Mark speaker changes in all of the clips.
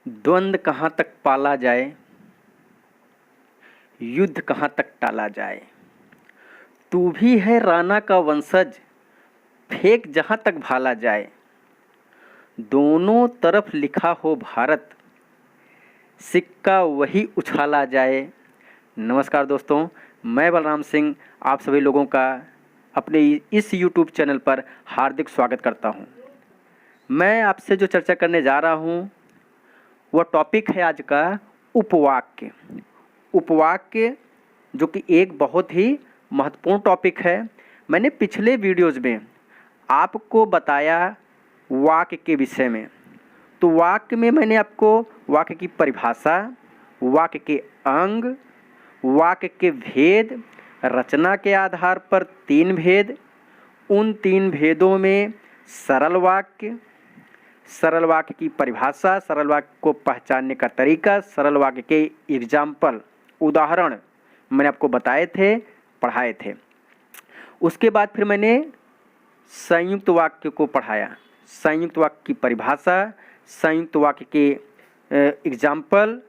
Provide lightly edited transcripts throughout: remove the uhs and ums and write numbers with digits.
Speaker 1: द्वंद्व कहाँ तक पाला जाए, युद्ध कहाँ तक टाला जाए। तू भी है राणा का वंशज, फेंक जहाँ तक भाला जाए। दोनों तरफ लिखा हो भारत, सिक्का वही उछाला जाए। नमस्कार दोस्तों, मैं बलराम सिंह आप सभी लोगों का अपने इस YouTube चैनल पर हार्दिक स्वागत करता हूं। मैं आपसे जो चर्चा करने जा रहा हूं वह टॉपिक है आज का उपवाक्य। उपवाक्य जो कि एक बहुत ही महत्वपूर्ण टॉपिक है। मैंने पिछले वीडियोज़ में आपको बताया वाक्य के विषय में। तो वाक्य में मैंने आपको वाक्य की परिभाषा, वाक्य के अंग, वाक्य के भेद, रचना के आधार पर 3 भेद, उन 3 भेदों में सरल वाक्य की परिभाषा, सरल वाक्य को पहचानने का तरीका, सरल वाक्य के एग्जाम्पल, उदाहरण मैंने आपको बताए थे, पढ़ाए थे। उसके बाद फिर मैंने संयुक्त वाक्य को पढ़ाया, संयुक्त वाक्य की परिभाषा, संयुक्त वाक्य के एग्जाम्पल,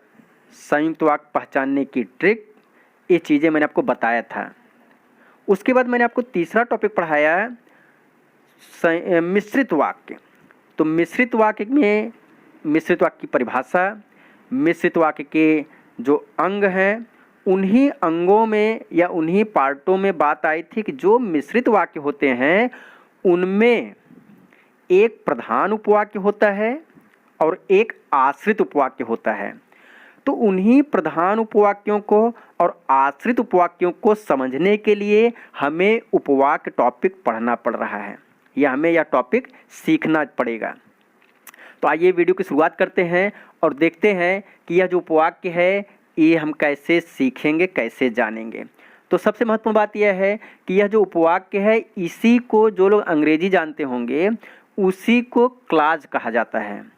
Speaker 1: संयुक्त वाक्य पहचानने की ट्रिक, ये चीज़ें मैंने आपको बताया था। उसके बाद मैंने आपको तीसरा टॉपिक पढ़ाया मिश्रित वाक्य। तो मिश्रित वाक्य में मिश्रित वाक्य की परिभाषा, मिश्रित वाक्य के जो अंग हैं उन्हीं अंगों में या उन्हीं पार्टों में बात आई थी कि जो मिश्रित वाक्य होते हैं उनमें एक प्रधान उपवाक्य होता है और एक आश्रित उपवाक्य होता है। तो उन्हीं प्रधान उपवाक्यों को और आश्रित उपवाक्यों को समझने के लिए हमें उपवाक्य टॉपिक पढ़ना पड़ रहा है या हमें यह टॉपिक सीखना पड़ेगा। तो आइए वीडियो की शुरुआत करते हैं और देखते हैं कि यह जो उपवाक्य है ये हम कैसे सीखेंगे, कैसे जानेंगे। तो सबसे महत्वपूर्ण बात यह है कि यह जो उपवाक्य है इसी को जो लोग अंग्रेजी जानते होंगे उसी को क्लाज कहा जाता है।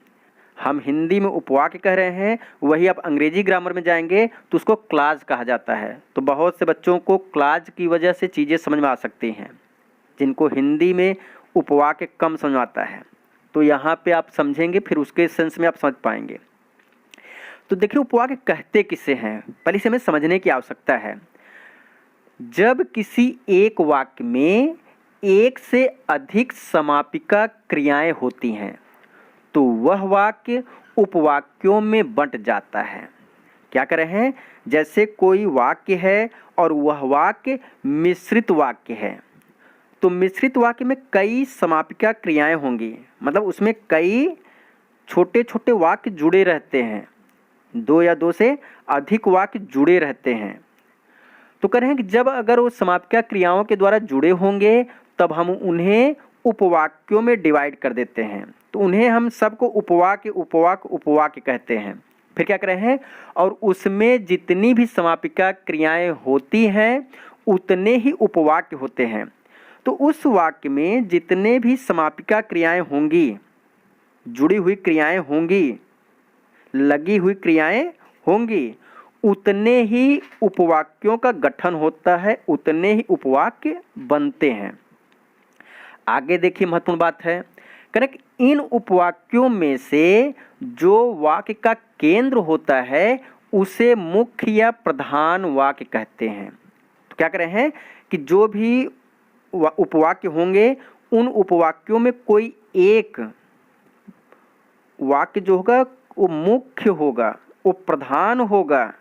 Speaker 1: हम हिंदी में उपवाक्य कह रहे हैं, वही आप अंग्रेजी ग्रामर में जाएंगे तो उसको क्लाज कहा जाता है। तो बहुत से बच्चों को क्लाज की वजह से चीज़ें समझ में आ सकती हैं, जिनको हिंदी में उपवाक्य कम समझ आता है। तो यहाँ पे आप समझेंगे, फिर उसके सेंस में आप समझ पाएंगे। तो देखिए उपवाक्य कहते किसे हैं, पहले इसे हमें समझने की आवश्यकता है। जब किसी एक वाक्य में एक से अधिक समापिका क्रियाएं होती हैं तो वह वाक्य उपवाक्यों में बंट जाता है। क्या कर रहे हैं, जैसे कोई वाक्य है और वह वाक्य मिश्रित वाक्य है तो मिश्रित वाक्य में कई समापिका क्रियाएं होंगी, मतलब उसमें कई छोटे छोटे वाक्य जुड़े रहते हैं, 2 या 2 से अधिक वाक्य जुड़े रहते हैं। तो कह रहे हैं कि जब अगर वो समापिका क्रियाओं के द्वारा जुड़े होंगे तब हम उन्हें उपवाक्यों में डिवाइड कर देते हैं। तो उन्हें हम सबको उपवाक्य उपवाक्य उपवाक्य कहते हैं। फिर क्या कर रहे हैं, और उसमें जितनी भी समापिका क्रियाएं होती हैं उतने ही उपवाक्य होते हैं। तो उस वाक्य में जितने भी समापिका क्रियाएं होंगी, जुड़ी हुई क्रियाएं होंगी, लगी हुई क्रियाएं होंगी, उतने ही उपवाक्यों का गठन होता है, उतने ही उपवाक्य बनते हैं। आगे देखिए महत्वपूर्ण बात है, करेक्ट, इन उपवाक्यों में से जो वाक्य का केंद्र होता है उसे मुख्य या प्रधान वाक्य कहते हैं। तो क्या कर रहे हैं कि जो भी उपवाक्य होंगे उन उपवाक्यों में कोई एक वाक्य जो होगा वो मुख्य होगा, वो प्रधान होगा।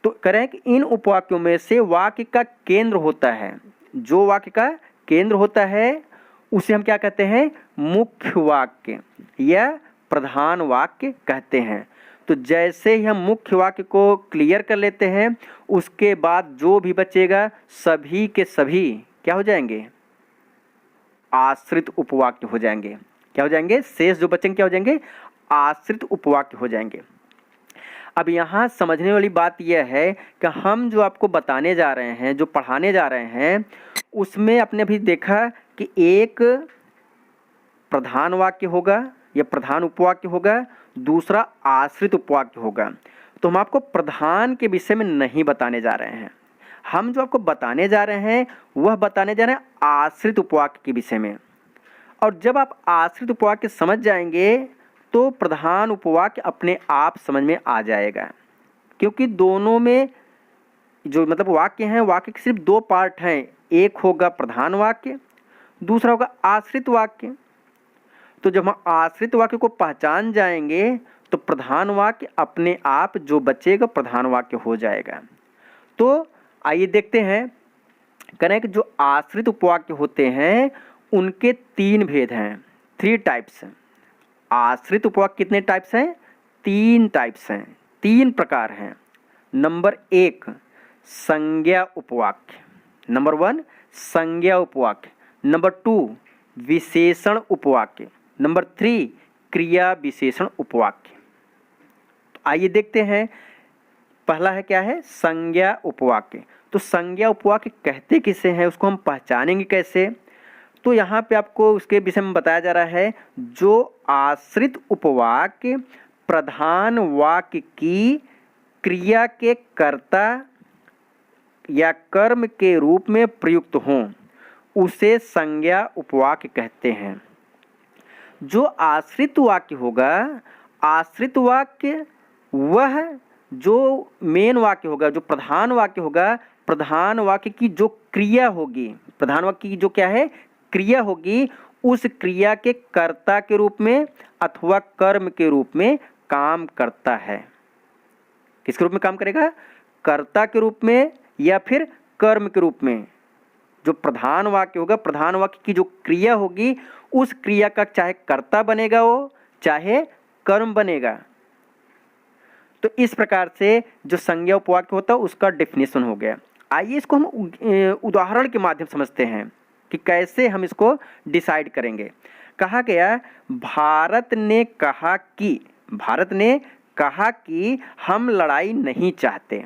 Speaker 1: तो करें कि इन उपवाक्यों में से वाक्य का केंद्र होता है, जो वाक्य का केंद्र होता है उसे हम क्या कहते हैं, मुख्य वाक्य या प्रधान वाक्य कहते हैं। तो जैसे ही हम मुख्य वाक्य को क्लियर कर लेते हैं उसके बाद जो भी बचेगा सभी के सभी क्या हो जाएंगे, आश्रित उपवाक्य हो जाएंगे। क्या हो जाएंगे, शेष जो बचेंगे क्या हो जाएंगे, आश्रित उपवाक्य हो जाएंगे। अब यहाँ समझने वाली बात यह है कि हम जो आपको बताने जा रहे हैं, जो पढ़ाने जा रहे हैं, उसमें आपने अभी देखा कि एक प्रधान वाक्य होगा या प्रधान उपवाक्य होगा, दूसरा आश्रित उपवाक्य होगा। तो हम आपको प्रधान के विषय में नहीं बताने जा रहे हैं, हम जो आपको बताने जा रहे हैं वह बताने जा रहे हैं आश्रित उपवाक्य के विषय में। और जब आप आश्रित उपवाक्य समझ जाएंगे तो प्रधान उपवाक्य अपने आप समझ में आ जाएगा, क्योंकि दोनों में जो मतलब वाक्य हैं, वाक्य के सिर्फ दो पार्ट हैं, एक होगा प्रधान वाक्य, दूसरा होगा आश्रित वाक्य। तो जब हम आश्रित वाक्य को पहचान जाएंगे तो प्रधान वाक्य अपने आप जो बचेगा प्रधान वाक्य हो जाएगा। तो आइए देखते हैं, कह रहे हैं कि जो आश्रित उपवाक्य होते हैं उनके तीन भेद हैं, 3 टाइप्स। आश्रित उपवाक्य कितने टाइप्स हैं? 3 टाइप्स हैं, 3 प्रकार हैं। नंबर 1 संज्ञा उपवाक्य, नंबर 1 संज्ञा उपवाक्य, नंबर 2 विशेषण उपवाक्य, नंबर 3 क्रिया विशेषण उपवाक्य। तो आइए देखते हैं, पहला है क्या है? संज्ञा उपवाक्य। तो संज्ञा उपवाक्य कहते किसे हैं, उसको हम पहचानेंगे कैसे? तो यहाँ पे आपको उसके विषय में बताया जा रहा है, जो आश्रित उपवाक्य प्रधान वाक्य की क्रिया के कर्ता या कर्म के रूप में प्रयुक्त हों उसे संज्ञा उपवाक्य कहते हैं। जो आश्रित वाक्य होगा, आश्रित वाक्य वह जो मेन वाक्य होगा, जो प्रधान वाक्य होगा, प्रधान वाक्य की जो क्रिया होगी, प्रधान वाक्य की जो क्या है क्रिया होगी, उस क्रिया के कर्ता के रूप में अथवा कर्म के रूप में काम करता है। किसके रूप में काम करेगा? कर्ता के रूप में या फिर कर्म के रूप में। जो प्रधान वाक्य होगा, प्रधान वाक्य की जो क्रिया होगी, उस क्रिया का चाहे कर्ता बनेगा वो, चाहे कर्म बनेगा। तो इस प्रकार से जो संज्ञा उपवाक्य होता है उसका डेफिनेशन हो गया। आइए इसको हम उदाहरण के माध्यम समझते हैं कि कैसे हम इसको डिसाइड करेंगे। कहा गया भारत ने कहा कि हम लड़ाई नहीं चाहते।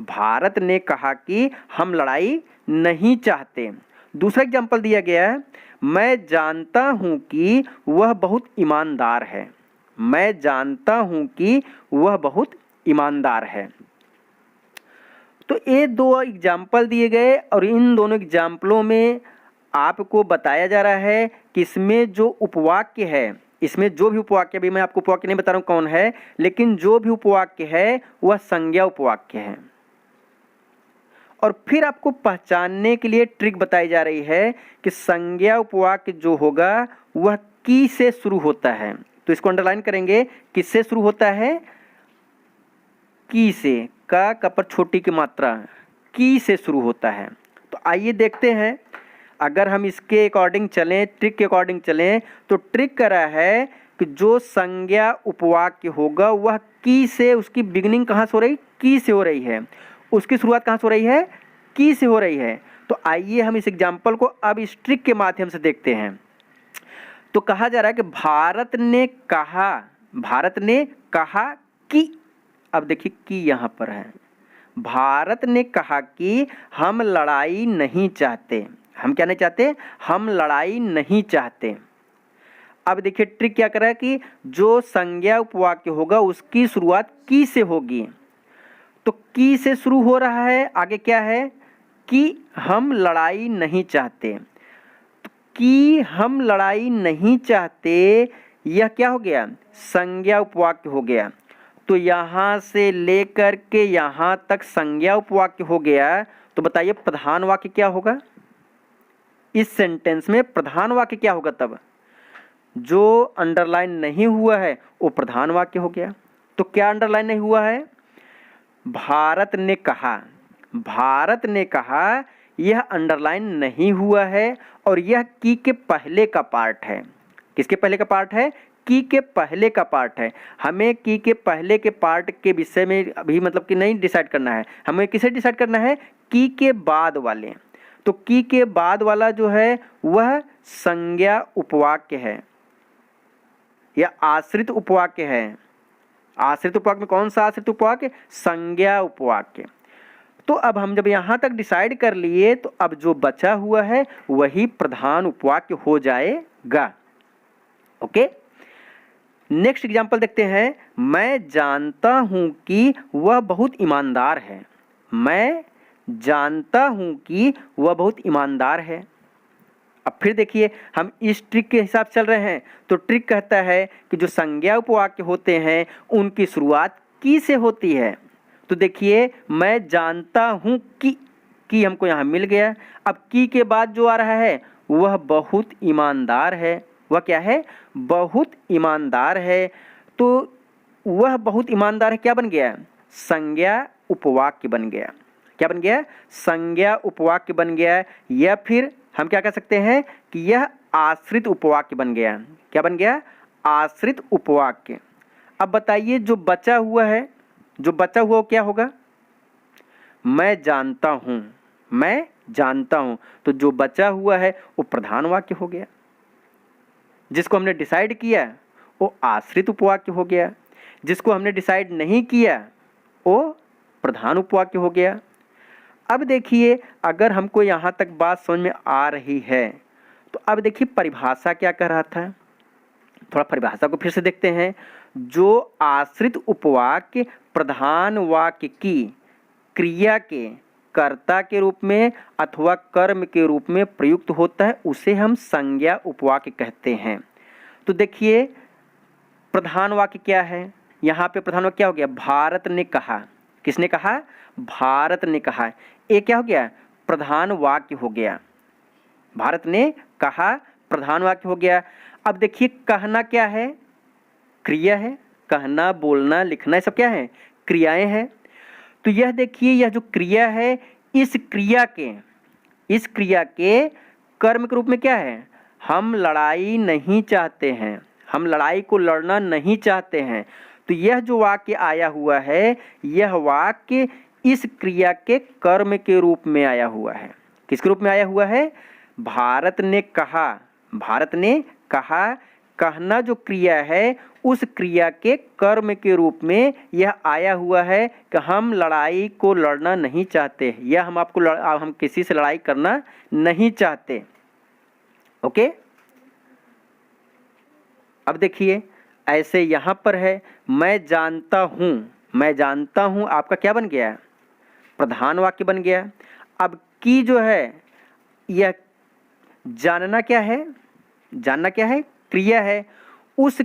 Speaker 1: भारत ने कहा कि हम लड़ाई नहीं चाहते। दूसरा एग्जाम्पल दिया गया है, मैं जानता हूं कि वह बहुत ईमानदार है। मैं जानता हूं कि वह बहुत ईमानदार है। तो ये 2 एग्जाम्पल दिए गए और इन दोनों एग्जाम्पलों में आपको बताया जा रहा है कि इसमें जो उपवाक्य है, इसमें जो भी उपवाक्य, अभी मैं आपको उपवाक्य नहीं बता रहा हूं कौन है, लेकिन जो भी उपवाक्य है वह संज्ञा उपवाक्य है। और फिर आपको पहचानने के लिए ट्रिक बताई जा रही है कि संज्ञा उपवाक्य जो होगा वह की से शुरू होता है। तो इसको अंडरलाइन करेंगे, किससे शुरू होता है? की से, का पर छोटी की मात्रा, की से शुरू होता है। तो आइए देखते हैं, अगर हम इसके अकॉर्डिंग चलें, ट्रिक के अकॉर्डिंग चलें, तो ट्रिक कर रहा है कि जो संज्ञा उपवाक्य होगा वह की से, उसकी बिगिनिंग कहाँ से हो रही? की से हो रही है। उसकी शुरुआत कहाँ से हो रही है? की से हो रही है। तो आइए हम इस एग्जाम्पल को अब इस ट्रिक के माध्यम से देखते हैं। तो कहा जा रहा है कि भारत ने कहा कि, अब देखिए कि यहाँ पर है, भारत ने कहा कि हम लड़ाई नहीं चाहते। हम क्या नहीं चाहते? हम लड़ाई नहीं चाहते। अब देखिए ट्रिक क्या कर रहा है कि जो संज्ञा उपवाक्य होगा उसकी शुरुआत की से होगी। तो की से शुरू हो रहा है, आगे क्या है? कि हम लड़ाई नहीं चाहते। तो कि हम लड़ाई नहीं चाहते, यह क्या हो गया? संज्ञा उपवाक्य हो गया। तो यहाँ से लेकर के यहाँ तक संज्ञा उपवाक्य हो गया। तो बताइए प्रधान वाक्य क्या होगा? इस सेंटेंस में प्रधान वाक्य क्या होगा? तब जो अंडरलाइन नहीं हुआ है वो प्रधान वाक्य हो गया। तो क्या अंडरलाइन नहीं हुआ है? भारत ने कहा, भारत ने कहा, यह अंडरलाइन नहीं हुआ है और यह की के पहले का पार्ट है। किसके पहले का पार्ट है? की के पहले का पार्ट है। हमें की के पहले के पार्ट के विषय में अभी मतलब कि नहीं डिसाइड करना है, हमें किसे डिसाइड करना है? की के बाद वाले। तो की के बाद वाला जो है वह संज्ञा उपवाक्य है या आश्रित उपवाक्य है। आश्रित उपवाक्य में कौन सा आश्रित उपवाक्य? संज्ञा उपवाक्य। तो अब हम जब यहाँ तक डिसाइड कर लिए तो अब जो बचा हुआ है वही प्रधान उपवाक्य हो जाएगा। ओके, नेक्स्ट एग्जाम्पल देखते हैं। मैं जानता हूं कि वह बहुत ईमानदार है। मैं जानता हूं कि वह बहुत ईमानदार है। अब फिर देखिए, हम इस ट्रिक के हिसाब से चल रहे हैं, तो ट्रिक कहता है कि जो संज्ञा उपवाक्य होते हैं उनकी शुरुआत की से होती है। तो देखिए, मैं जानता हूँ कि हमको यहाँ मिल गया। अब की के बाद जो आ रहा है वह बहुत ईमानदार है। वह क्या है? बहुत ईमानदार है। तो वह बहुत ईमानदार है क्या बन गया? संज्ञा उपवाक्य बन गया। क्या बन गया? संज्ञा उपवाक्य बन गया। या फिर हम क्या कह सकते हैं कि यह आश्रित उपवाक्य बन गया। क्या बन गया? आश्रित उपवाक्य। अब बताइए, जो बचा हुआ है, जो बचा हुआ क्या होगा? मैं जानता हूँ, मैं जानता हूँ। तो जो बचा हुआ है वो प्रधान वाक्य हो गया। जिसको हमने डिसाइड किया वो आश्रित उपवाक्य हो गया। जिसको हमने डिसाइड नहीं किया वो प्रधान उपवाक्य हो गया। अब देखिए, अगर हमको यहाँ तक बात समझ में आ रही है तो अब देखिए परिभाषा क्या कह रहा था। थोड़ा परिभाषा को फिर से देखते हैं। जो आश्रित उपवाक्य प्रधान वाक्य की क्रिया के कर्ता के रूप में अथवा कर्म के रूप में प्रयुक्त होता है उसे हम संज्ञा उपवाक्य कहते हैं। तो देखिए, प्रधान वाक्य क्या है? यहाँ पे प्रधान वाक्य क्या हो गया? भारत ने कहा। किसने कहा? भारत ने कहा। ये क्या हो गया? प्रधान वाक्य हो गया। भारत ने कहा, प्रधान वाक्य हो गया। अब देखिए, कहना क्या है? क्रिया है। कहना, बोलना, लिखना, ये सब क्या है? क्रियाएं हैं। तो यह देखिए, यह जो क्रिया है, इस क्रिया के कर्म के रूप में क्या है? हम लड़ाई नहीं चाहते हैं, हम लड़ाई को लड़ना नहीं चाहते हैं। तो यह जो वाक्य आया हुआ है, यह वाक्य इस क्रिया के कर्म के रूप में आया हुआ है। किसके रूप में आया हुआ है? भारत ने कहा। भारत ने कहा। कहना जो क्रिया है उस क्रिया के कर्म के रूप में यह आया हुआ है कि हम लड़ाई को लड़ना नहीं चाहते, या हम किसी से लड़ाई करना नहीं चाहते। ओके। अब देखिए, ऐसे यहाँ पर है, मैं जानता हूँ। मैं जानता हूँ आपका क्या बन गया? प्रधान वाक्य बन गया। अब की जो है, यह जानना क्या है? जानना क्या है? क्रिया है। उस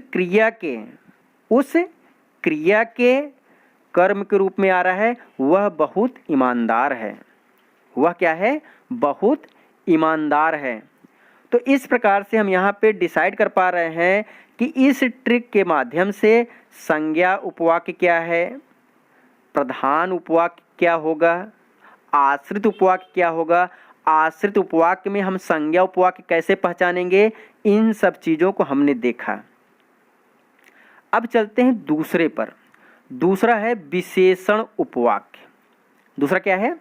Speaker 1: क्रिया के कर्म के रूप में आ रहा है, वह बहुत ईमानदार है। वह क्या है? बहुत ईमानदार है। तो इस प्रकार से हम यहाँ पे डिसाइड कर पा रहे हैं कि इस ट्रिक के माध्यम से संज्ञा उपवाक्य क्या है, प्रधान उपवाक्य क्या होगा, आश्रित उपवाक्य क्या होगा, आश्रित उपवाक्य में हम संज्ञा उपवाक्य कैसे पहचानेंगे, इन सब चीज़ों को हमने देखा। अब चलते हैं दूसरे पर। दूसरा है विशेषण उपवाक्य। दूसरा क्या है?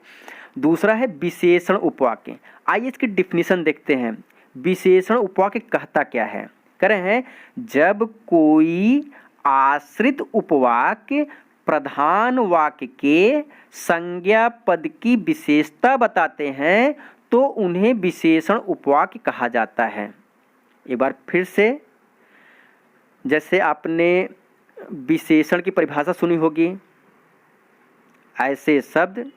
Speaker 1: दूसरा है विशेषण उपवाक्य। आइए इसकी डिफिनीशन देखते हैं। विशेषण उपवाक्य कहता क्या है? कह रहे हैं, जब कोई आश्रित उपवाक्य प्रधान वाक्य के संज्ञा पद की विशेषता बताते हैं तो उन्हें विशेषण उपवाक्य कहा जाता है। एक बार फिर से, जैसे आपने विशेषण की परिभाषा सुनी होगी, ऐसे शब्द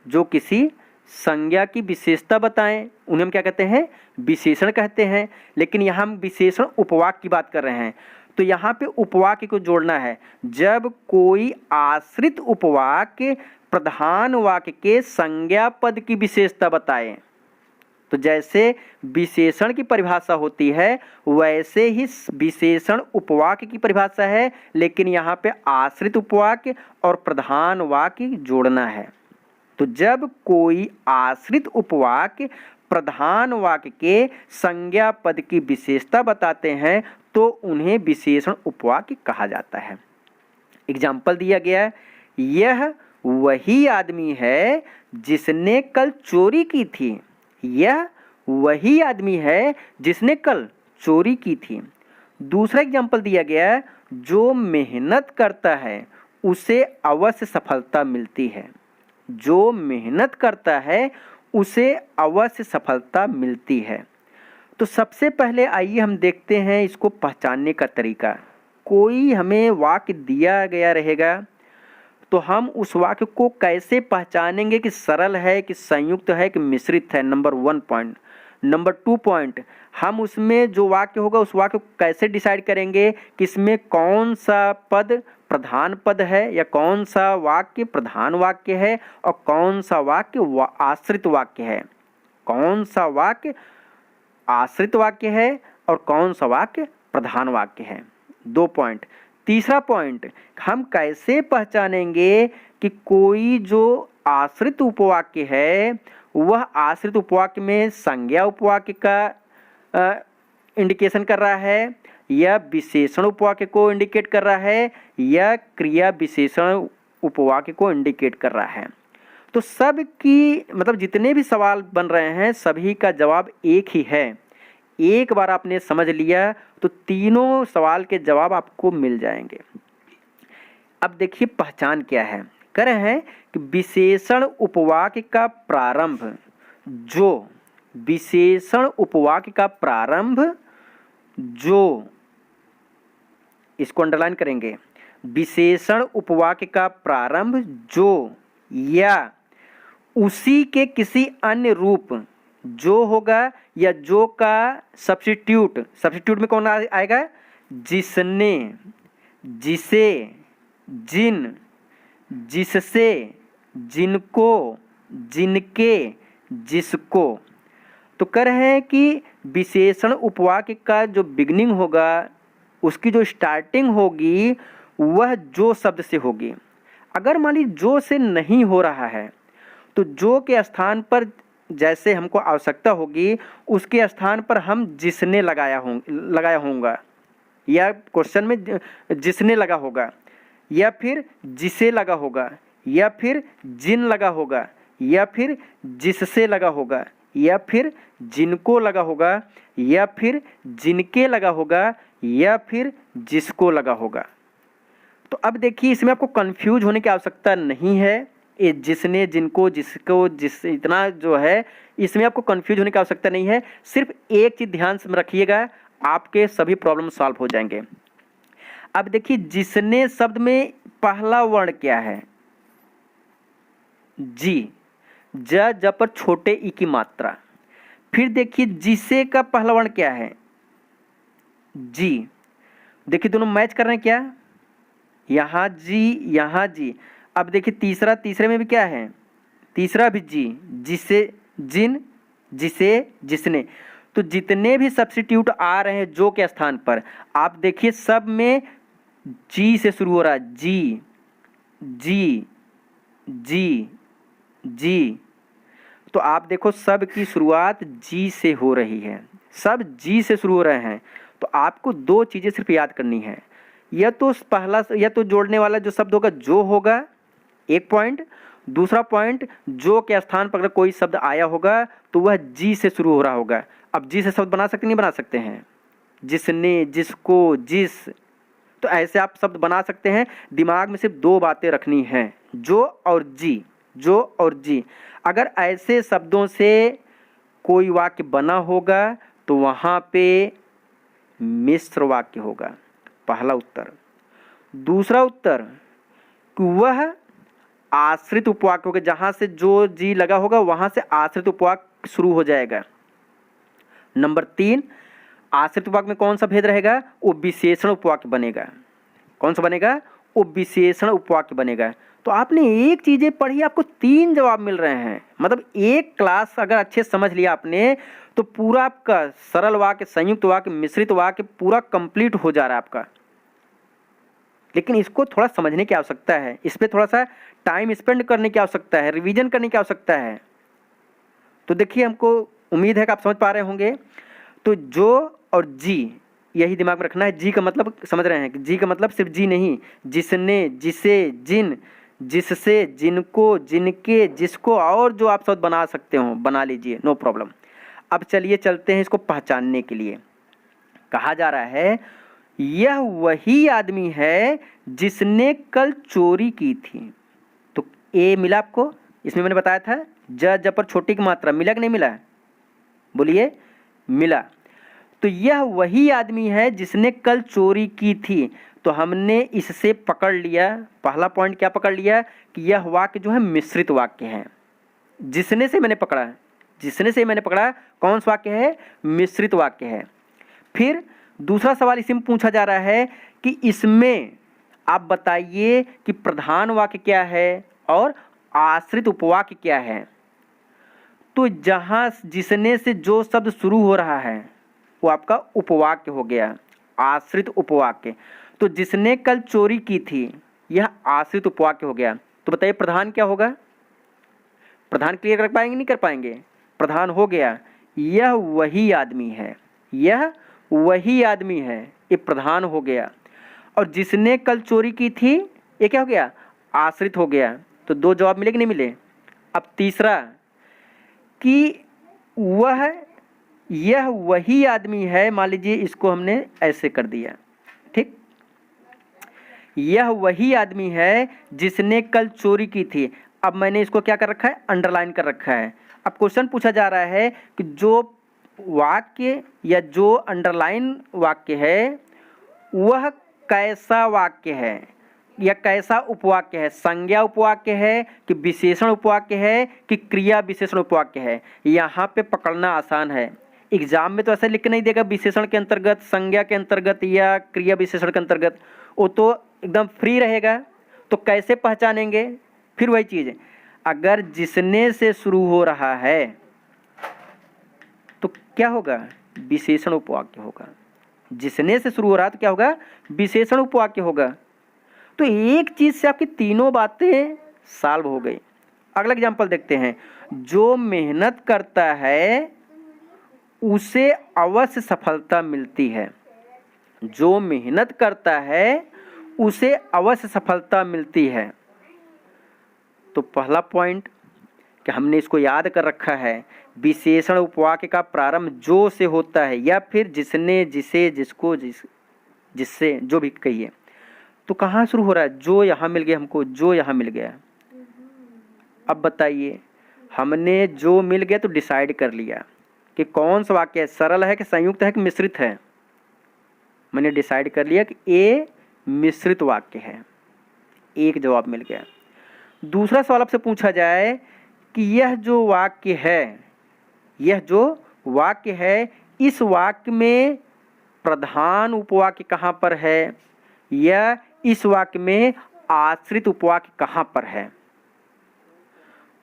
Speaker 1: जो किसी संज्ञा की विशेषता बताएं उन्हें हम क्या कहते हैं? विशेषण कहते हैं। लेकिन यहाँ हम विशेषण उपवाक्य की बात कर रहे हैं, तो यहाँ पे उपवाक्य को जोड़ना है। जब कोई आश्रित उपवाक्य प्रधान वाक्य के संज्ञा पद की विशेषता बताए, तो जैसे विशेषण की परिभाषा होती है वैसे ही विशेषण उपवाक्य की परिभाषा है, लेकिन यहाँ पे आश्रित उपवाक्य और प्रधान वाक्य जोड़ना है। तो जब कोई आश्रित उपवाक्य प्रधान वाक्य के संज्ञा पद की विशेषता बताते हैं तो उन्हें विशेषण उपवाक्य कहा जाता है। एग्जाम्पल दिया गया है, यह वही आदमी है जिसने कल चोरी की थी। यह वही आदमी है जिसने कल चोरी की थी। दूसरा एग्जाम्पल दिया गया है, जो मेहनत करता है उसे अवश्य सफलता मिलती है। जो मेहनत करता है उसे अवश्य सफलता मिलती है। तो सबसे पहले आइए हम देखते हैं इसको पहचानने का तरीका। कोई हमें वाक्य दिया गया रहेगा तो हम उस वाक्य को कैसे पहचानेंगे कि सरल है, कि संयुक्त है, कि मिश्रित है। Number 1 point. नंबर 2 पॉइंट, हम उसमें जो वाक्य होगा उस वाक्य को कैसे डिसाइड करेंगे कि इसमें कौन सा पद प्रधान पद है या कौन सा वाक्य प्रधान वाक्य है और कौन सा वाक्य आश्रित वाक्य है, कौन सा वाक्य आश्रित वाक्य है और कौन सा वाक्य प्रधान वाक्य है। 2 पॉइंट। तीसरा पॉइंट, हम कैसे पहचानेंगे कि कोई जो आश्रित उपवाक्य है वह आश्रित उपवाक्य में संज्ञा उपवाक्य का इंडिकेशन कर रहा है या विशेषण उपवाक्य को इंडिकेट कर रहा है या क्रिया विशेषण उपवाक्य को इंडिकेट कर रहा है। तो सब की मतलब जितने भी सवाल बन रहे हैं सभी का जवाब एक ही है। एक बार आपने समझ लिया तो तीनों सवाल के जवाब आपको मिल जाएंगे। अब देखिए पहचान क्या है, कह रहे हैं कि विशेषण उपवाक्य का प्रारंभ, जो विशेषण उपवाक्य का प्रारंभ जो, इसको अंडरलाइन करेंगे, विशेषण उपवाक्य का प्रारंभ जो या उसी के किसी अन्य रूप जो होगा या जो का सब्स्टिट्यूट, सब्स्टिट्यूट में कौन आएगा, जिसने, जिसे, जिन, जिससे, जिनको, जिनके, जिसको। तो कह रहे हैं कि विशेषण उपवाक्य का जो बिगनिंग होगा उसकी जो स्टार्टिंग होगी वह जो शब्द से होगी। अगर मान लीजिए जो से नहीं हो रहा है तो जो के स्थान पर जैसे हमको आवश्यकता होगी उसके स्थान पर हम जिसने लगाया होगा या क्वेश्चन में जिसने लगा होगा या फिर जिसे लगा होगा या फिर जिन लगा होगा या फिर जिससे लगा होगा या फिर जिनको लगा होगा या फिर जिनके लगा होगा या फिर जिसको लगा होगा। तो अब देखिए इसमें आपको कंफ्यूज होने की आवश्यकता नहीं है। ये जिसने, जिनको, जिसको, जिस, इतना जो है इसमें आपको कंफ्यूज होने की आवश्यकता नहीं है। सिर्फ एक चीज़ ध्यान में रखिएगा, आपके सभी प्रॉब्लम सॉल्व हो जाएंगे। अब देखिए जिसने शब्द में पहला वर्ण क्या है, जी, ज पर छोटे ई की मात्रा। फिर देखिए जिसे का पहला वर्ण क्या है, जी। देखिए दोनों मैच कर रहे हैं क्या, यहाँ जी यहाँ जी। अब देखिए तीसरे में भी क्या है, तीसरा भी जी, जिसे, जिन, जिसे, जिसने। तो जितने भी सब्स्टिट्यूट आ रहे हैं जो के स्थान पर आप देखिए सब में जी से शुरू हो रहा है, जी, जी, जी, जी। तो आप देखो सब की शुरुआत जी से हो रही है, सब जी से शुरू हो रहे हैं। तो आपको दो चीज़ें सिर्फ याद करनी है, या तो पहला या तो जोड़ने वाला जो शब्द होगा जो होगा, एक पॉइंट। दूसरा पॉइंट जो के स्थान पर अगर कोई शब्द आया होगा तो वह जी से शुरू हो रहा होगा। अब जी से शब्द बना सकते नहीं बना सकते हैं, जिसने, जिसको, जिस। तो ऐसे आप शब्द बना सकते हैं। दिमाग में सिर्फ दो बातें रखनी हैं, जो और जी, जो और जी। अगर ऐसे शब्दों से कोई वाक्य बना होगा तो वहाँ पे मिश्र वाक्य होगा, पहला उत्तर। दूसरा उत्तर कि वह आश्रित उपवाक्य होगा, जहाँ से जो जी लगा होगा वहाँ से आश्रित उपवाक्य शुरू हो जाएगा। नंबर 3, आश्रित उपवाक्य में कौन सा भेद रहेगा, वो विशेषण उपवाक्य बनेगा। कौन सा बनेगा, वो विशेषण उपवाक्य बनेगा। तो आपने एक चीज़ें पढ़ी, आपको 3 जवाब मिल रहे हैं। मतलब एक क्लास अगर अच्छे से समझ लिया आपने तो पूरा आपका सरल वाक्य, संयुक्त वाक्य, मिश्रित वाक्य पूरा कंप्लीट हो जा रहा है आपका। लेकिन इसको थोड़ा समझने की आवश्यकता है, इस पर थोड़ा सा टाइम स्पेंड करने की आवश्यकता है, रिवीजन करने की आवश्यकता है। तो देखिए हमको उम्मीद है कि आप समझ पा रहे होंगे। तो जो और जी यही दिमाग में रखना है। जी का मतलब समझ रहे हैं कि जी का मतलब सिर्फ जी नहीं, जिसने, जिसे, जिन, जिससे, जिनको, जिनके, जिसको, और जो आप शब्द बना सकते हो बना लीजिए, नो प्रॉब्लम। अब चलिए चलते हैं इसको पहचानने के लिए। कहा जा रहा है यह वही आदमी है जिसने कल चोरी की थी। तो ए मिला आपको, इसमें मैंने बताया था ज पर छोटी की मात्रा, मिला कि नहीं मिला, बोलिए, मिला। तो यह वही आदमी है जिसने कल चोरी की थी। तो हमने इससे पकड़ लिया, पहला पॉइंट क्या पकड़ लिया कि यह वाक्य जो है मिश्रित वाक्य है। जिसने से मैंने पकड़ा, जिसने से मैंने पकड़ा कौन सा वाक्य है, मिश्रित वाक्य है। फिर दूसरा सवाल इसी में पूछा जा रहा है कि इसमें आप बताइए कि प्रधान वाक्य क्या है और आश्रित उपवाक्य क्या है। तो जहां जिसने से जो शब्द शुरू हो रहा है वो आपका उपवाक्य हो गया, आश्रित उपवाक्य। तो जिसने कल चोरी की थी यह आश्रित उपवाक्य हो गया। तो बताइए प्रधान क्या होगा, प्रधान क्लियर कर पाएंगे नहीं कर पाएंगे, प्रधान हो गया यह वही आदमी है, यह वही आदमी है, ये प्रधान हो गया। और जिसने कल चोरी की थी ये क्या हो गया, आश्रित हो गया। तो दो जवाब मिले कि नहीं मिले। अब तीसरा कि यह वही आदमी है, मान लीजिए इसको हमने ऐसे कर दिया, ठीक, यह वही आदमी है जिसने कल चोरी की थी। अब मैंने इसको क्या कर रखा है, अंडरलाइन कर रखा है। अब क्वेश्चन पूछा जा रहा है कि जो वाक्य या जो अंडरलाइन वाक्य है वह कैसा वाक्य है या कैसा उपवाक्य है, संज्ञा उपवाक्य है कि विशेषण उपवाक्य है कि क्रिया विशेषण उपवाक्य है। यहाँ पे पकड़ना आसान है। एग्जाम में तो ऐसा लिख के नहीं देगा विशेषण के अंतर्गत, संज्ञा के अंतर्गत या क्रिया विशेषण के अंतर्गत, वो तो एकदम फ्री रहेगा। तो कैसे पहचानेंगे, फिर वही चीज़ है, अगर जिसने से शुरू हो रहा है तो क्या होगा, विशेषण उपवाक्य होगा। जिसने से शुरू हो रहा है तो क्या होगा, विशेषण उपवाक्य होगा। तो एक चीज से आपकी तीनों बातें सॉल्व हो गई। अगला एग्जांपल देखते हैं, जो मेहनत करता है उसे अवश्य सफलता मिलती है। जो मेहनत करता है उसे अवश्य सफलता मिलती है। तो पहला पॉइंट कि हमने इसको याद कर रखा है, विशेषण उपवाक्य का प्रारंभ जो से होता है या फिर जिसने, जिसे, जिसको, जिससे, जो भी कहिए। तो कहाँ शुरू हो रहा है, जो यहाँ मिल गया हमको, जो यहाँ मिल गया। अब बताइए, हमने जो मिल गया तो डिसाइड कर लिया कि कौन सा वाक्य है, सरल है कि संयुक्त है कि मिश्रित है। मैंने डिसाइड कर लिया कि ए मिश्रित वाक्य है, एक जवाब मिल गया। दूसरा सवाल आपसे पूछा जाए कि यह जो वाक्य है, यह जो वाक्य है, इस वाक्य में प्रधान उपवाक्य कहाँ पर है या इस वाक्य में आश्रित उपवाक्य कहाँ पर है।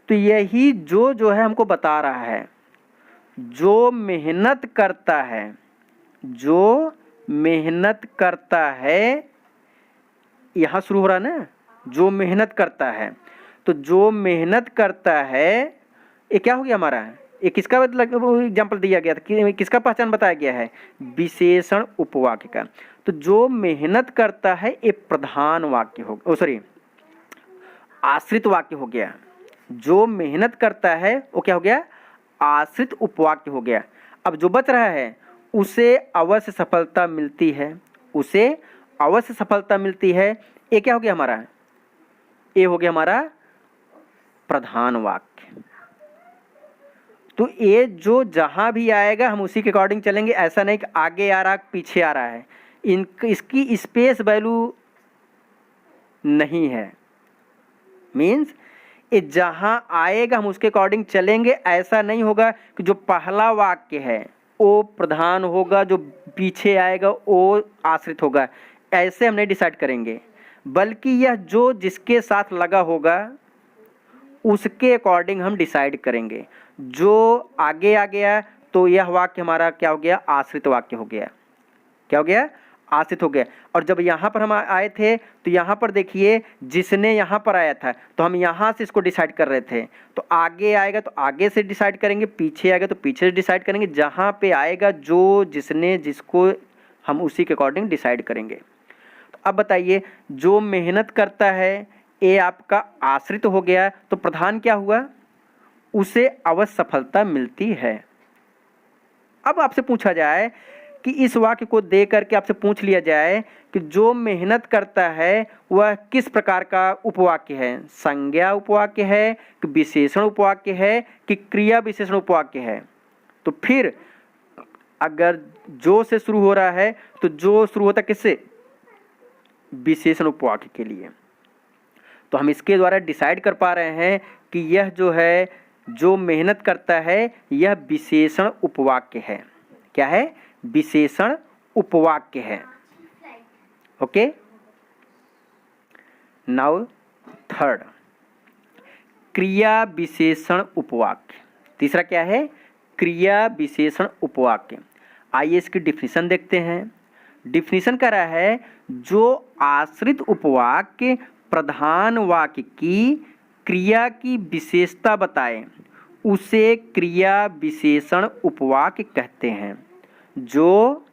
Speaker 1: तो यही जो है हमको बता रहा है, जो मेहनत करता है, जो मेहनत करता है, यहाँ शुरू हो रहा है ना, जो मेहनत करता है। तो जो मेहनत करता है ये क्या हो गया हमारा, ये किसका एग्जाम्पल दिया गया था, किसका पहचान बताया गया है, विशेषण उपवाक्य का। तो जो मेहनत करता है ये प्रधान वाक्य हो, आश्रित वाक्य हो गया। जो मेहनत करता है वो क्या हो गया, आश्रित उपवाक्य हो गया। अब जो बच रहा है, उसे अवश्य सफलता मिलती है, उसे अवश्य सफलता मिलती है, ये क्या हो गया हमारा, ये हो गया हमारा प्रधान वाक्य। तो ये जो जहां भी आएगा हम उसी के अकॉर्डिंग चलेंगे, ऐसा नहीं कि आगे आ रहा पीछे आ रहा है, इसकी स्पेस वैल्यू नहीं है। मीन्स ये जहां आएगा हम उसके अकॉर्डिंग चलेंगे। ऐसा नहीं होगा कि जो पहला वाक्य है वो प्रधान होगा, जो पीछे आएगा वो आश्रित होगा, ऐसे हम नहीं डिसाइड करेंगे, बल्कि यह जो जिसके साथ लगा होगा उसके अकॉर्डिंग हम डिसाइड करेंगे। जो आगे आ गया तो यह वाक्य हमारा क्या हो गया, आश्रित वाक्य हो गया। क्या हो गया, आश्रित हो गया। और जब यहाँ पर हम आए थे तो यहाँ पर देखिए जिसने यहाँ पर आया था तो हम यहाँ से इसको डिसाइड कर रहे थे। तो आगे आएगा तो आगे से डिसाइड करेंगे, पीछे आएगा तो पीछे से डिसाइड करेंगे। जहाँ पे आएगा जो, जिसने, जिसको, हम उसी के अकॉर्डिंग डिसाइड करेंगे। तो अब बताइए, जो मेहनत करता है ये आपका आश्रित हो गया, तो प्रधान क्या हुआ, उसे अवश्य सफलता मिलती है। अब आपसे पूछा जाए कि इस वाक्य को दे करके आपसे पूछ लिया जाए कि जो मेहनत करता है वह किस प्रकार का उपवाक्य है, संज्ञा उपवाक्य है कि विशेषण उपवाक्य है कि क्रिया विशेषण उपवाक्य है। तो फिर अगर जो से शुरू हो रहा है तो जो शुरू होता किससे, विशेषण उपवाक्य के लिए। तो हम इसके द्वारा डिसाइड कर पा रहे हैं कि यह जो है जो मेहनत करता है यह विशेषण उपवाक्य है। क्या है? विशेषण उपवाक्य है। ओके, नाउ थर्ड, क्रिया विशेषण उपवाक्य। तीसरा क्या है? क्रिया विशेषण उपवाक्य। आइए इसकी डिफिनीशन देखते हैं। डिफिनीशन कह रहा है जो आश्रित उपवाक्य प्रधान वाक्य की क्रिया की विशेषता बताए उसे क्रिया विशेषण उपवाक्य कहते हैं। जो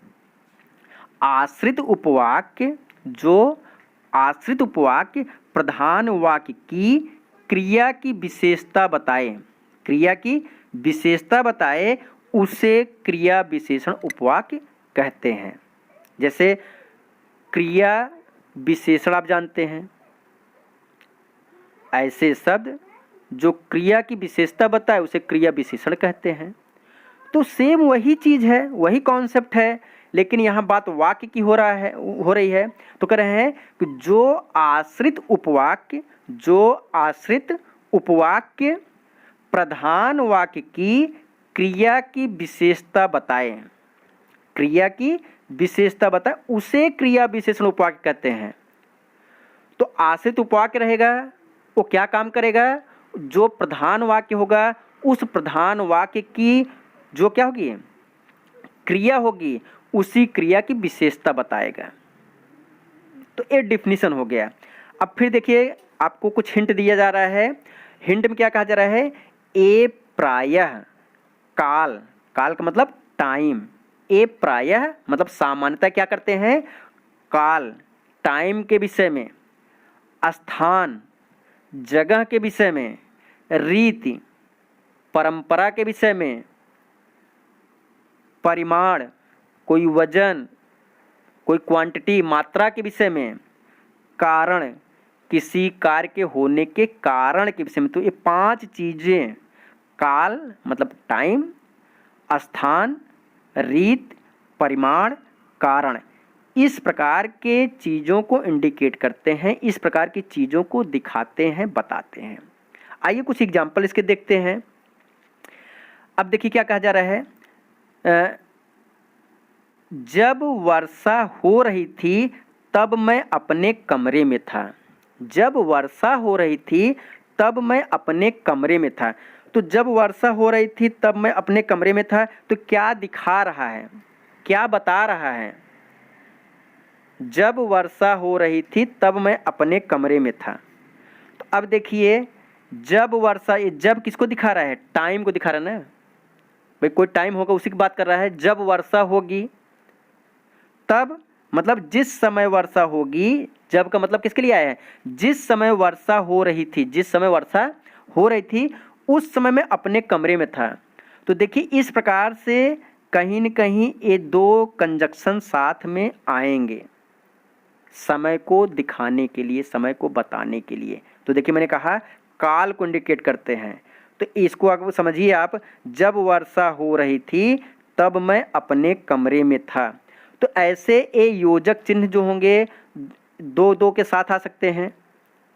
Speaker 1: आश्रित उपवाक्य प्रधान वाक्य की क्रिया की विशेषता बताए उसे क्रिया विशेषण उपवाक्य कहते हैं। जैसे क्रिया विशेषण आप जानते हैं, ऐसे शब्द जो क्रिया की विशेषता बताए उसे क्रिया विशेषण कहते हैं। तो सेम वही चीज़ है, वही कॉन्सेप्ट है, लेकिन यहाँ बात वाक्य की हो रही है। तो कह रहे हैं कि जो आश्रित उपवाक्य प्रधान वाक्य की क्रिया की विशेषता बताए उसे क्रिया विशेषण उपवाक्य कहते हैं। तो आश्रित उपवाक्य रहेगा, वो क्या काम करेगा? जो प्रधान वाक्य होगा उस प्रधान वाक्य की जो क्या होगी? क्रिया होगी, उसी क्रिया की विशेषता बताएगा। तो ये डिफिनीशन हो गया। अब फिर देखिए, आपको कुछ हिंट दिया जा रहा है। हिंट में क्या कहा जा रहा है? ए प्रायः काल का मतलब टाइम। ए प्रायः मतलब सामान्यतः क्या करते हैं? काल, टाइम के विषय में, स्थान, जगह के विषय में, रीति, परंपरा के विषय में, परिमाण, कोई वजन, कोई क्वांटिटी, मात्रा के विषय में, कारण, किसी कार्य के होने के कारण के विषय में। तो ये 5 चीज़ें, काल मतलब टाइम, स्थान, रीत, परिमाण, कारण, इस प्रकार के चीज़ों को इंडिकेट करते हैं, इस प्रकार की चीज़ों को दिखाते हैं, बताते हैं। आइए कुछ एग्जाम्पल इसके देखते हैं। अब देखिए क्या कहा जा रहा है। जब वर्षा हो रही थी तब मैं अपने कमरे में था। जब वर्षा हो रही थी तब मैं अपने कमरे में था। तो जब वर्षा हो रही थी तब मैं अपने कमरे में था, तो क्या दिखा रहा है? क्या बता रहा है? जब वर्षा हो रही थी तब मैं अपने कमरे में था। तो अब देखिए, जब वर्षा, ये जब किसको दिखा रहा है? टाइम को दिखा रहा है ना भाई, कोई टाइम होगा उसी की बात कर रहा है। जब वर्षा होगी तब मतलब जिस समय वर्षा होगी, जब का मतलब किसके लिए आया है? जिस समय वर्षा हो रही थी, जिस समय वर्षा हो रही थी उस समय मैं अपने कमरे में था। तो देखिए इस प्रकार से कहीं न कहीं ये 2 कंजक्शन साथ में आएंगे, समय को दिखाने के लिए, समय को बताने के लिए। तो देखिए मैंने कहा काल को इंडिकेट करते हैं, तो इसको आप समझिए। आप जब वर्षा हो रही थी तब मैं अपने कमरे में था। तो ऐसे ये योजक चिन्ह जो होंगे 2 के साथ आ सकते हैं,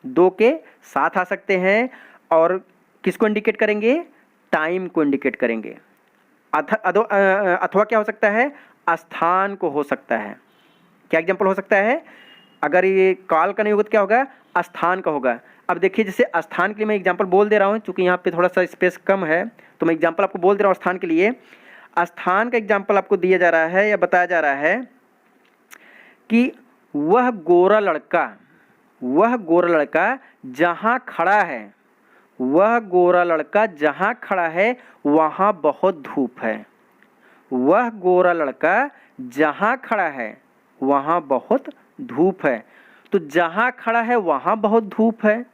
Speaker 1: 2 के साथ आ सकते हैं। और किसको इंडिकेट करेंगे? टाइम को इंडिकेट करेंगे। अथवा क्या हो सकता है? स्थान को हो सकता है। क्या एग्जाम्पल हो सकता है? अगर ये काल का नहीं होगा तो क्या होगा? स्थान का होगा। अब देखिए, जैसे स्थान के लिए मैं एग्जाम्पल बोल दे रहा हूँ, क्योंकि यहाँ पे थोड़ा सा स्पेस कम है, तो मैं एग्जाम्पल आपको बोल दे रहा हूँ स्थान के लिए। स्थान का एग्जाम्पल आपको दिया जा रहा है या बताया जा रहा है कि वह गोरा लड़का जहाँ खड़ा है, वह गोरा लड़का जहाँ खड़ा है वहाँ बहुत धूप है। वह गोरा लड़का जहाँ खड़ा है वहाँ बहुत धूप है। तो जहाँ खड़ा है वहाँ बहुत धूप है,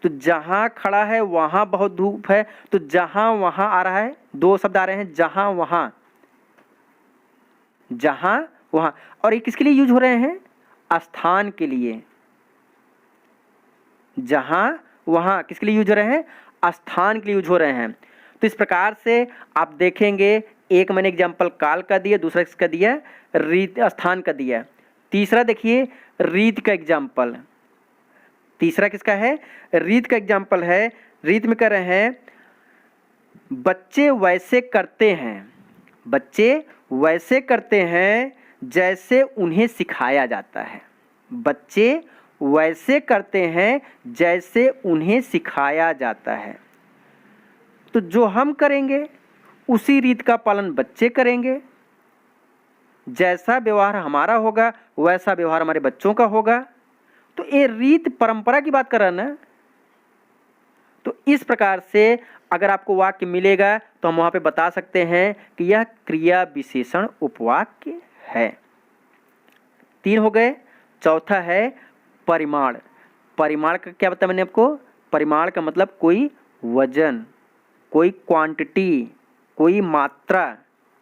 Speaker 1: तो जहाँ खड़ा है वहाँ बहुत धूप है। तो जहाँ वहाँ आ रहा है, 2 शब्द आ रहे हैं, जहाँ वहाँ, जहाँ वहाँ। और ये किसके लिए यूज हो रहे हैं? स्थान के लिए। जहाँ वहाँ किसके लिए यूज हो रहे हैं? स्थान के लिए यूज हो रहे हैं। तो इस प्रकार से आप देखेंगे, एक मैंने एग्जाम्पल काल का दिया, दूसरा किसका दिया? रीत, स्थान का दिया। तीसरा देखिए रीत का एग्जाम्पल। तीसरा किसका है? रीत का एग्जाम्पल है। रीत में कर रहे हैं बच्चे वैसे करते हैं, बच्चे वैसे करते हैं जैसे उन्हें सिखाया जाता है। बच्चे वैसे करते हैं जैसे उन्हें सिखाया जाता है। तो जो हम करेंगे उसी रीत का पालन बच्चे करेंगे। जैसा व्यवहार हमारा होगा वैसा व्यवहार हमारे बच्चों का होगा। तो ये रीत परंपरा की बात कर रहा है ना। तो इस प्रकार से अगर आपको वाक्य मिलेगा तो हम वहां पे बता सकते हैं कि यह क्रिया विशेषण उपवाक्य है। 3 हो गए। चौथा है परिमाण। परिमाण का क्या बताया मैंने आपको? परिमाण का मतलब कोई वजन, कोई क्वांटिटी, कोई मात्रा।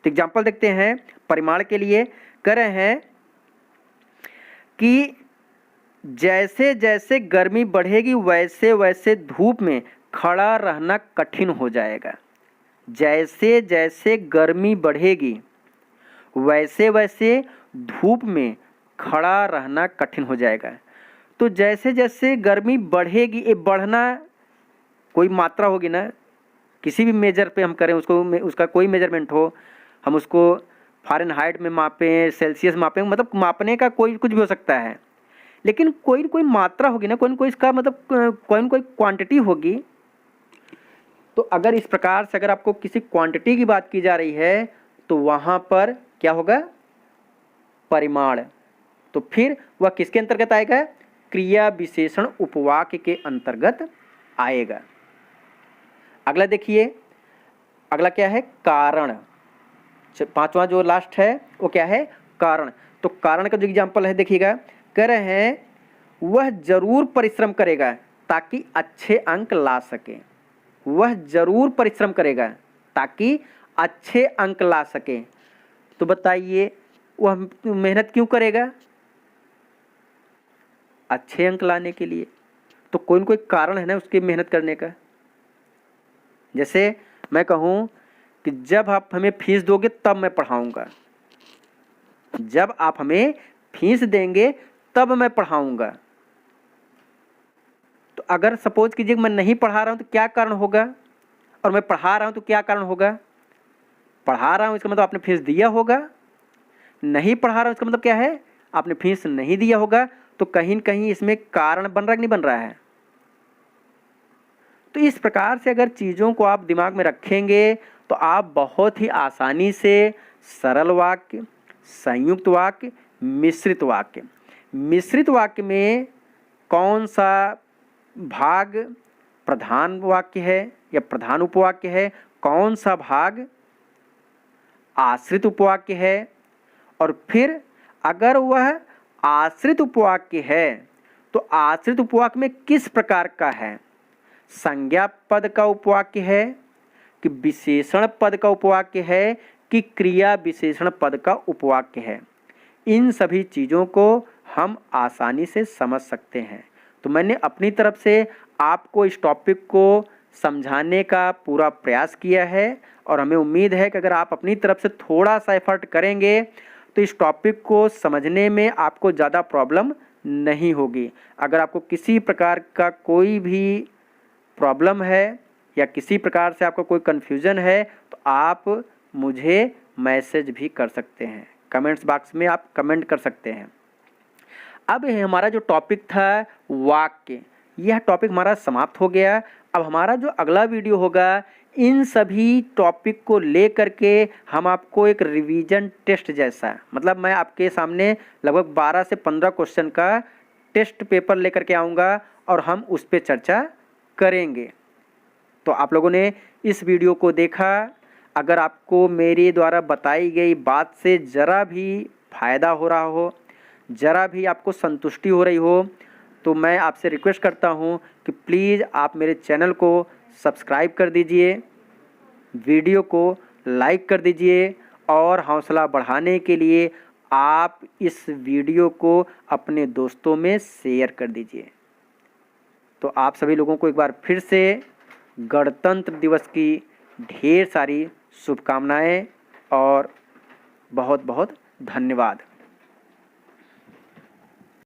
Speaker 1: तो एग्जाम्पल देखते हैं परिमाण के लिए। कह रहे हैं कि जैसे जैसे गर्मी बढ़ेगी वैसे वैसे धूप में खड़ा रहना कठिन हो जाएगा। जैसे जैसे गर्मी बढ़ेगी वैसे वैसे धूप में खड़ा रहना कठिन हो जाएगा। तो जैसे जैसे गर्मी बढ़ेगी, ये बढ़ना कोई मात्रा होगी ना। किसी भी मेजर पे हम करें उसको, उसका कोई मेजरमेंट हो, हम उसको फ़ारेनहाइट में मापें, सेल्सियस मापें, मतलब मापने का कोई कुछ भी हो सकता है। लेकिन कोई न कोई मात्रा होगी ना, कोई न कोई इसका मतलब कोई न कोई क्वांटिटी होगी। तो अगर इस प्रकार से अगर आपको किसी क्वांटिटी की बात की जा रही है तो वहाँ पर क्या होगा? परिमाण। तो फिर वह किसके अंतर्गत आएगा? क्रिया विशेषण उपवाक्य के अंतर्गत आएगा। अगला देखिए, अगला क्या है? कारण। 5वां जो लास्ट है वो क्या है? कारण। तो कारण का जो एग्जाम्पल है देखिएगा, कह रहे हैं वह जरूर परिश्रम करेगा ताकि अच्छे अंक ला सके। वह जरूर परिश्रम करेगा ताकि अच्छे अंक ला सके। तो बताइए वह मेहनत क्यों करेगा? अच्छे अंक लाने के लिए। तो कोई न कोई कारण है ना उसकी मेहनत करने का। जैसे मैं कहूँ कि जब आप हमें फीस दोगे तब मैं पढ़ाऊँगा, जब आप हमें फीस देंगे तब मैं पढ़ाऊँगा। तो अगर सपोज कीजिए मैं नहीं पढ़ा रहा हूँ तो क्या कारण होगा, और मैं पढ़ा रहा हूँ तो क्या कारण होगा? पढ़ा रहा हूँ इसका मतलब आपने फीस दिया होगा, नहीं पढ़ा रहा हूँ इसका मतलब क्या है? आपने फीस नहीं दिया होगा। तो कहीं न कहीं इसमें कारण बन रहा है कि नहीं बन रहा है? तो इस प्रकार से अगर चीज़ों को आप दिमाग में रखेंगे तो आप बहुत ही आसानी से सरल वाक्य, संयुक्त वाक्य, मिश्रित वाक्य, मिश्रित वाक्य में कौन सा भाग प्रधान वाक्य है या प्रधान उपवाक्य है, कौन सा भाग आश्रित उपवाक्य है, और फिर अगर वह आश्रित उपवाक्य है तो आश्रित उपवाक्य में किस प्रकार का है? संज्ञा पद का उपवाक्य है कि विशेषण पद का उपवाक्य है कि क्रिया विशेषण पद का उपवाक्य है? इन सभी चीज़ों को हम आसानी से समझ सकते हैं। तो मैंने अपनी तरफ से आपको इस टॉपिक को समझाने का पूरा प्रयास किया है और हमें उम्मीद है कि अगर आप अपनी तरफ से थोड़ा सा एफर्ट करेंगे तो इस टॉपिक को समझने में आपको ज़्यादा प्रॉब्लम नहीं होगी। अगर आपको किसी प्रकार का कोई भी प्रॉब्लम है या किसी प्रकार से आपको कोई कन्फ्यूज़न है तो आप मुझे मैसेज भी कर सकते हैं, कमेंट्स बॉक्स में आप कमेंट कर सकते हैं। अब हमारा जो टॉपिक था वाक्य, यह टॉपिक हमारा समाप्त हो गया। अब हमारा जो अगला वीडियो होगा इन सभी टॉपिक को ले करके हम आपको एक रिवीजन टेस्ट जैसा, मतलब मैं आपके सामने लगभग 12 से 15 क्वेश्चन का टेस्ट पेपर लेकर के आऊँगा और हम उस पर चर्चा करेंगे। तो आप लोगों ने इस वीडियो को देखा, अगर आपको मेरे द्वारा बताई गई बात से ज़रा भी फ़ायदा हो रहा हो, ज़रा भी आपको संतुष्टि हो रही हो, तो मैं आपसे रिक्वेस्ट करता हूं कि प्लीज़ आप मेरे चैनल को सब्सक्राइब कर दीजिए, वीडियो को लाइक कर दीजिए और हौसला बढ़ाने के लिए आप इस वीडियो को अपने दोस्तों में शेयर कर दीजिए। तो आप सभी लोगों को एक बार फिर से गणतंत्र दिवस की ढेर सारी शुभकामनाएं और बहुत बहुत धन्यवाद।